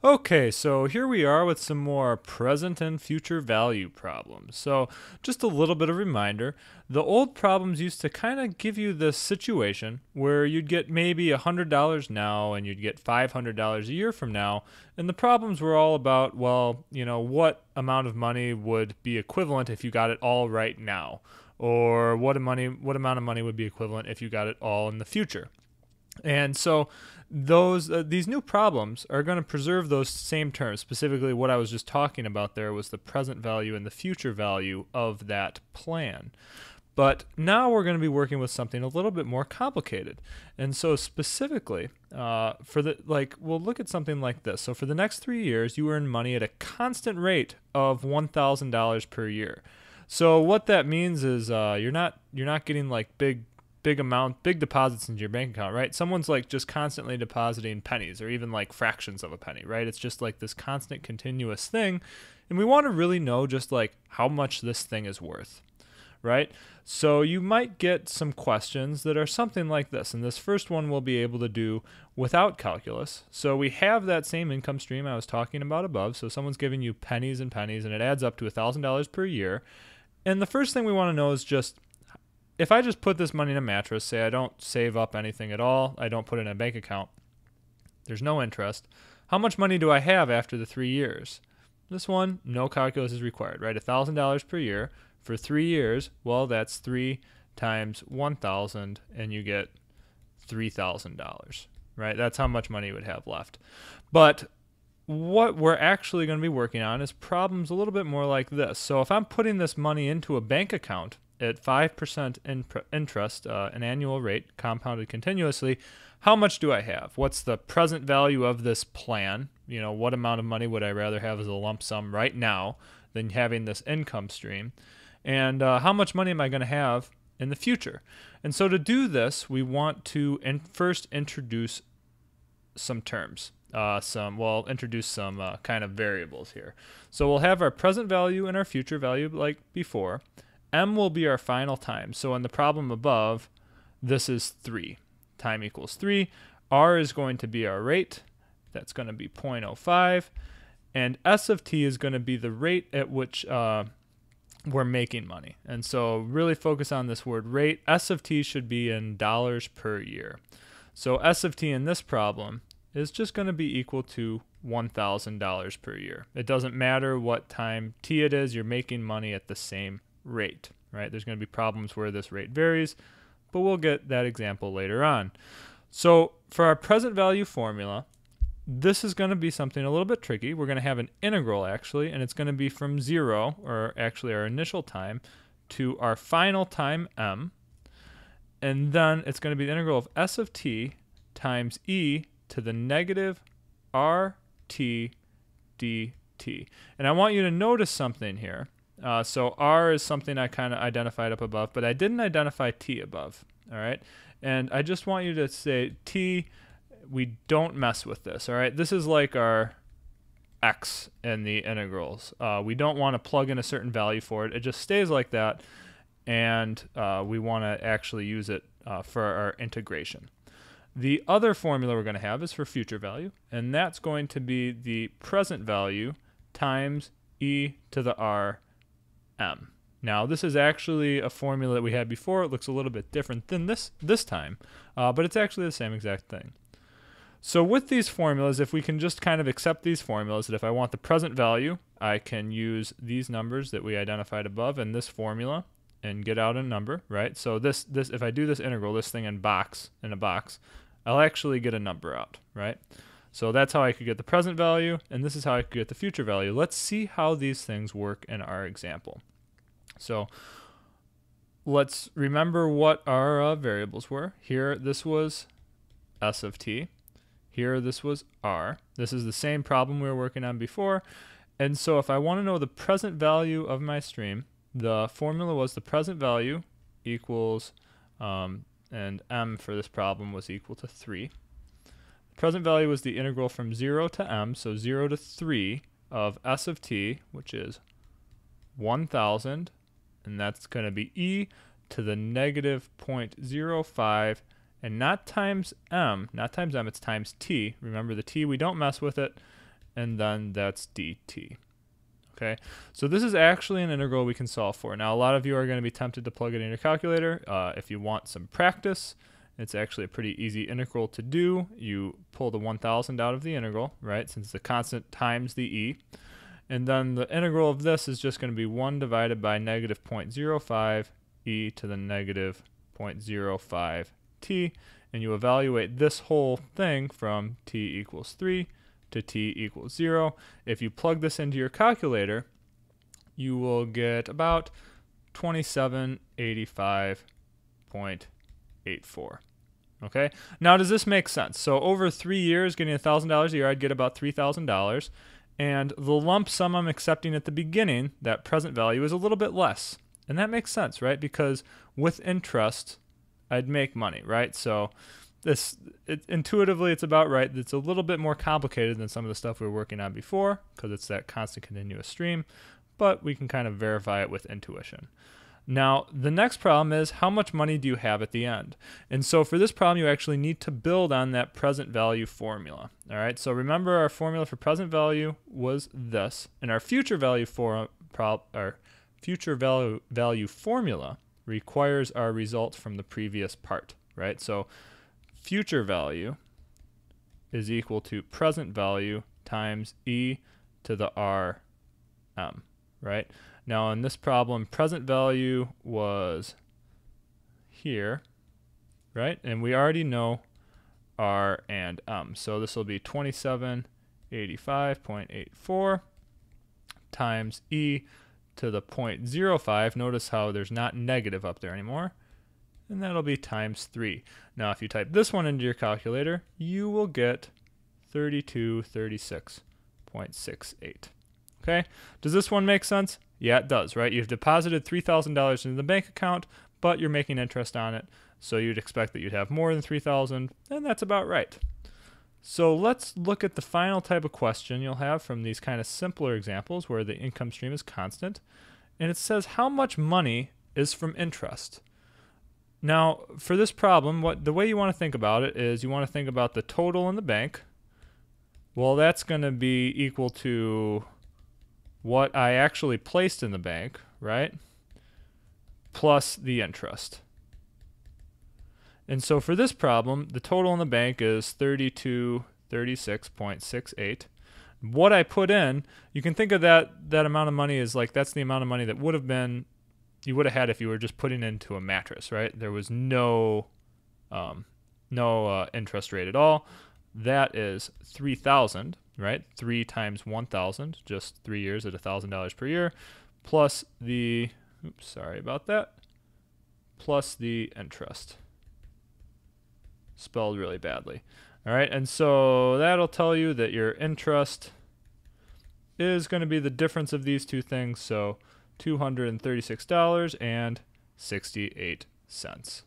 Okay, so here we are with some more present and future value problems. So, just a little bit of reminder, the old problems used to kind of give you this situation where you'd get maybe $100 now and you'd get $500 a year from now, and the problems were all about, well, what amount of money would be equivalent if you got it all right now, or what amount of money would be equivalent if you got it all in the future. And so these new problems are going to preserve those same terms. Specifically, what I was just talking about there was the present value and the future value of that plan. But now we're going to be working with something a little bit more complicated. And so specifically, we'll look at something like this. So for the next 3 years, you earn money at a constant rate of $1,000 per year. So what that means is you're not getting like big deposits into your bank account, right? Someone's like just constantly depositing pennies or even like fractions of a penny, right? It's just like this constant continuous thing. And we want to really know just like how much this thing is worth, right? So you might get some questions that are something like this. And this first one we'll be able to do without calculus. So we have that same income stream I was talking about above. So someone's giving you pennies and pennies and it adds up to $1,000 per year. And the first thing we want to know is just, if I just put this money in a mattress, say I don't save up anything at all, I don't put it in a bank account, there's no interest, how much money do I have after the 3 years? This one, no calculus is required, right? $1,000 per year for 3 years, well, that's 3 times 1,000, and you get $3,000, right? That's how much money you would have left. But what we're actually going to be working on is problems a little bit more like this. So if I'm putting this money into a bank account at 5% interest, an annual rate, compounded continuously, how much do I have? What's the present value of this plan? What amount of money would I rather have as a lump sum right now than having this income stream? And how much money am I going to have in the future? And so to do this, we want to first introduce some terms. Introduce some kind of variables here. So we'll have our present value and our future value like before. M will be our final time. So in the problem above, this is 3. Time equals 3. R is going to be our rate. That's going to be 0.05. And S of t is going to be the rate at which we're making money. And so really focus on this word rate. S of t should be in dollars per year. So S of t in this problem is just going to be equal to $1,000 per year. It doesn't matter what time t it is, you're making money at the same rate, right? There's going to be problems where this rate varies, but we'll get that example later on. So for our present value formula, this is going to be something a little bit tricky. We're going to have an integral actually, and it's going to be from 0, or actually our initial time, to our final time m, and then it's going to be the integral of s of t times e to the negative rt dt. And I want you to notice something here. So R is something I kind of identified up above, but I didn't identify T above, all right? And I just want you to say T, we don't mess with this, all right? This is like our X in the integrals. We don't want to plug in a certain value for it. It just stays like that, and we want to actually use it for our integration. The other formula we're going to have is for future value, and that's going to be the present value times e to the r m. Now, this is actually a formula that we had before. It looks a little bit different than this time, but it's actually the same exact thing. So with these formulas, if we can just kind of accept these formulas, that if I want the present value, I can use these numbers that we identified above in this formula and get out a number, right? So this if I do this integral, this thing in a box, I'll actually get a number out, right? So that's how I could get the present value, and this is how I could get the future value. Let's see how these things work in our example. So let's remember what our variables were. Here, this was s of t. Here, this was r. This is the same problem we were working on before. And so if I want to know the present value of my stream, the formula was the present value equals, and m for this problem was equal to 3. Present value was the integral from 0 to m, so 0 to 3 of s of t, which is 1,000, and that's going to be e to the negative 0.05, and not times m, it's times t. Remember the t, we don't mess with it, and then that's dt. Okay, so this is actually an integral we can solve for. Now, a lot of you are going to be tempted to plug it in your calculator. If you want some practice, it's actually a pretty easy integral to do. You pull the 1,000 out of the integral, right, since the constant times the e. And then the integral of this is just going to be 1 divided by negative 0.05 e to the negative 0.05 t. And you evaluate this whole thing from t equals 3 to t equals 0. If you plug this into your calculator, you will get about 2785.84. Okay, now does this make sense? So over 3 years, getting $1,000 a year, I'd get about $3,000. And the lump sum I'm accepting at the beginning, that present value, is a little bit less. And that makes sense, right? Because with interest, I'd make money, right? So intuitively, it's about right. It's a little bit more complicated than some of the stuff we were working on before because it's that constant continuous stream, but we can kind of verify it with intuition. Now, the next problem is how much money do you have at the end? And so for this problem, you actually need to build on that present value formula. All right, so remember our formula for present value was this, and our future value value formula requires our result from the previous part, right? So future value is equal to present value times e to the rm, right? Now in this problem, present value was here, right? And we already know r and m. So this will be 2785.84 times e to the 0.05. Notice how there's not negative up there anymore. And that'll be times 3. Now, if you type this one into your calculator, you will get 3236.68. Okay? Does this one make sense? Yeah, it does, right? You've deposited $3,000 into the bank account, but you're making interest on it, so you'd expect that you'd have more than $3,000, and that's about right. So let's look at the final type of question you'll have from these kind of simpler examples where the income stream is constant, and it says how much money is from interest. Now, for this problem, the way you want to think about it is you want to think about the total in the bank. Well, that's going to be equal to what I actually placed in the bank, right? Plus the interest. And so for this problem, the total in the bank is 3236.68. What I put in, you can think of that amount of money as like that's the amount of money that would have been you would have had if you were just putting into a mattress, right? There was no interest rate at all. That is 3,000, right? 3 times 1,000, just 3 years at $1,000 per year, plus the, oops, sorry about that, plus the interest. Spelled really badly. All right, and so that'll tell you that your interest is going to be the difference of these two things, so $236.68.